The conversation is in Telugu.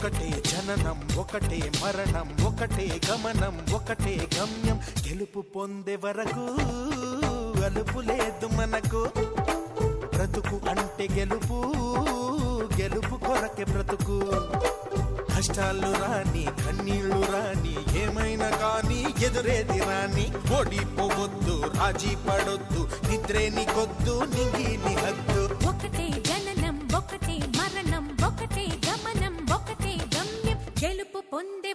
ఒకటే జననం ఒకటే మరణం ఒకటే గమనం ఒకటే గమ్యం గెలుపు పొందే వరకు అలుపు లేదు మనకు బ్రతుకు అంటే గెలుపు గెలుపు కొరకే బ్రతుకు కష్టాలు రాని కన్నీళ్లు రాని ఏమైనా కానీ ఎదురేది రాని ఓడిపోవద్దు రాజీ పడొద్దు నిద్రే నీకొద్దు నింగి నీ హద్దు ఒకటే జననం ఒకటే మరణం ఒకటే గమనం ఒకటే గమ్యం గెలుపు పొందే